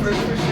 Fresh fish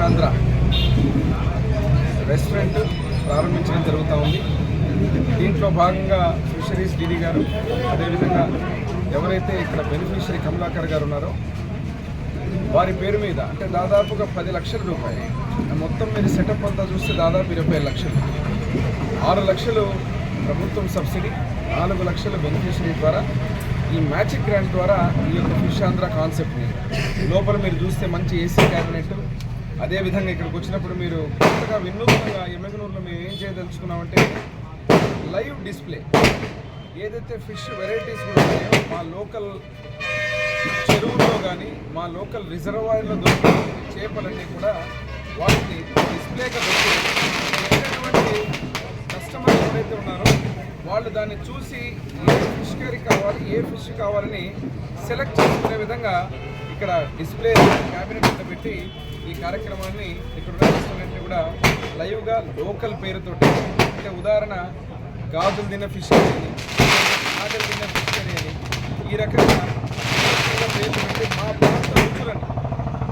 Andhra restaurant ప్రారంభించడం జరుగుతూ ఉంది. దీంట్లో భాగంగా ఫిషరీస్ డీడీ గారు, అదేవిధంగా ఎవరైతే ఇక్కడ బెనిఫిషరీ కమలాకర్ గారు ఉన్నారో వారి పేరు మీద అంటే దాదాపుగా 10 లక్షల రూపాయలు మొత్తం మీద సెటప్ అంతా చూస్తే దాదాపు 20 లక్షలు, 6 లక్షలు ప్రభుత్వం సబ్సిడీ, 4 లక్షలు బెనిఫిషరీ ద్వారా ఈ మ్యాజిక్ గ్రాంట్ ద్వారా ఈ యొక్క ఫిష్ ఆంధ్ర కాన్సెప్ట్ని లోపల మీరు చూస్తే మంచి ఏసీ క్యాబినెట్, అదేవిధంగా ఇక్కడికి వచ్చినప్పుడు మీరు కొత్తగా వినూత్నంగా ఎమ్మెగనూరులో మేము ఏం చేయదలుచుకున్నామంటే లైవ్ డిస్ప్లే ఏదైతే ఫిష్ వెరైటీస్ కూడా ఉన్నాయో మా లోకల్ చెరువుల్లో కానీ మా లోకల్ రిజర్వాయర్లో దొరికే చేపలన్నీ కూడా వాటిని డిస్ప్లేగా పెట్టినటువంటి కస్టమర్స్ ఎవరైతే ఉన్నారో వాళ్ళు దాన్ని చూసి ఏ ఫిష్ కర్రీ కావాలి, ఏ ఫిష్ కావాలని సెలెక్ట్ చేసుకునే విధంగా ఇక్కడ డిస్ప్లే క్యాబినెట్ అంతా పెట్టి ఈ కార్యక్రమాన్ని ఇక్కడ ఉన్న రెస్టారెంట్ని కూడా లైవ్గా లోకల్ పేరుతోటి, అంటే ఉదాహరణ గాజులు తిన్న ఫిష్ కర్రీ అని, ఆటలు తిన్న ఫిష్ కర్రీ అని, ఈ రకంగా పేరు పెట్టి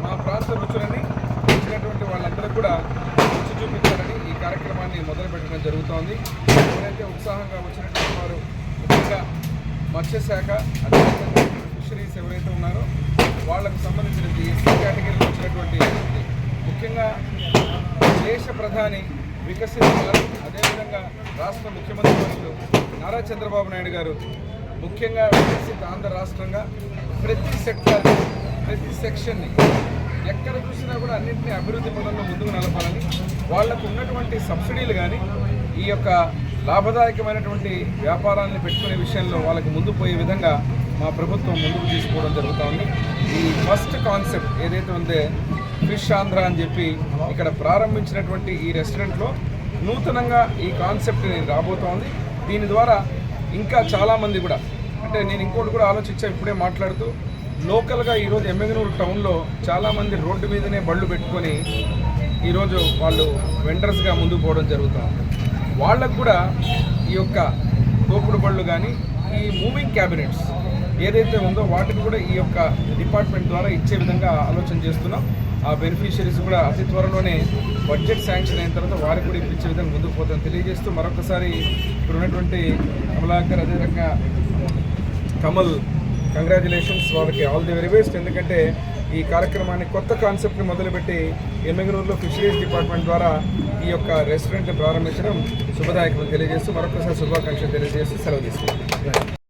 మా ప్రాంత రుచులని వచ్చినటువంటి వాళ్ళందరూ కూడా రుచి చూపించాలని ఈ కార్యక్రమాన్ని మొదలుపెట్టడం జరుగుతోంది. ఎవరైతే ఉత్సాహంగా వచ్చినటువంటి వారు ముఖ్యంగా మత్స్యశాఖ, అదేవిధంగా ఫిషరీస్ ఎవరైతే ఉన్నారో వాళ్ళకు సంబంధించిన ఎస్సీ కేటగిరీలో వచ్చినటువంటి ముఖ్యంగా దేశ ప్రధాని వికసిత భారత్, అదేవిధంగా రాష్ట్ర ముఖ్యమంత్రి వర్యులు నారా చంద్రబాబు నాయుడు గారు ముఖ్యంగా వికసిత ఆంధ్ర రాష్ట్రంగా ప్రతి సెక్టర్, ప్రతి సెక్షన్ని ఎక్కడ చూసినా కూడా అన్నింటినీ అభివృద్ధి పనుల్లో ముందుకు నడపాలని, వాళ్లకు ఉన్నటువంటి సబ్సిడీలు కానీ ఈ యొక్క లాభదాయకమైనటువంటి వ్యాపారాన్ని పెట్టుకునే విషయంలో వాళ్ళకి ముందు పోయే విధంగా మా ప్రభుత్వం ముందుకు తీసుకోవడం జరుగుతూ ఉంది. ఈ ఫస్ట్ కాన్సెప్ట్ ఏదైతే ఉందో ఫిష్ ఆంధ్ర అని చెప్పి ఇక్కడ ప్రారంభించినటువంటి ఈ రెస్టారెంట్లో నూతనంగా ఈ కాన్సెప్ట్ని రాబోతోంది. దీని ద్వారా ఇంకా చాలామంది కూడా, అంటే నేను ఇంకోటి కూడా ఆలోచించా ఇప్పుడే మాట్లాడుతూ, లోకల్గా ఈరోజు ఎమ్మెగనూరు టౌన్లో చాలామంది రోడ్డు మీదనే బళ్ళు పెట్టుకొని ఈరోజు వాళ్ళు వెండర్స్గా ముందుకు పోవడం జరుగుతుంది. వాళ్ళకు కూడా ఈ యొక్క తోపుడు బళ్ళు కానీ ఈ మూవింగ్ క్యాబినెట్స్ ఏదైతే ఉందో వాటిని కూడా ఈ యొక్క డిపార్ట్మెంట్ ద్వారా ఇచ్చే విధంగా ఆలోచన చేస్తున్నాం. ఆ బెనిఫిషరీస్ కూడా అతి త్వరలోనే బడ్జెట్ శాంక్షన్ అయిన తర్వాత వారికి కూడా ఇప్పించే విధంగా ముందుకు పోతాం తెలియజేస్తూ మరొకసారి ఇక్కడ ఉన్నటువంటి కమలాకర్, అదేవిధంగా కమల్, కంగ్రాచులేషన్స్, వాళ్ళకి ఆల్ ది వెరీ బెస్ట్. ఎందుకంటే ఈ కార్యక్రమాన్ని కొత్త కాన్సెప్ట్ని మొదలుపెట్టి ఎమ్మెగనూరులో ఫిషరీస్ డిపార్ట్మెంట్ ద్వారా ఈ యొక్క రెస్టారెంట్ని ప్రారంభించడం శుభదాయకం తెలియజేస్తూ మరొకసారి శుభాకాంక్షలు తెలియజేస్తూ సెలవు తీసుకుంటాం.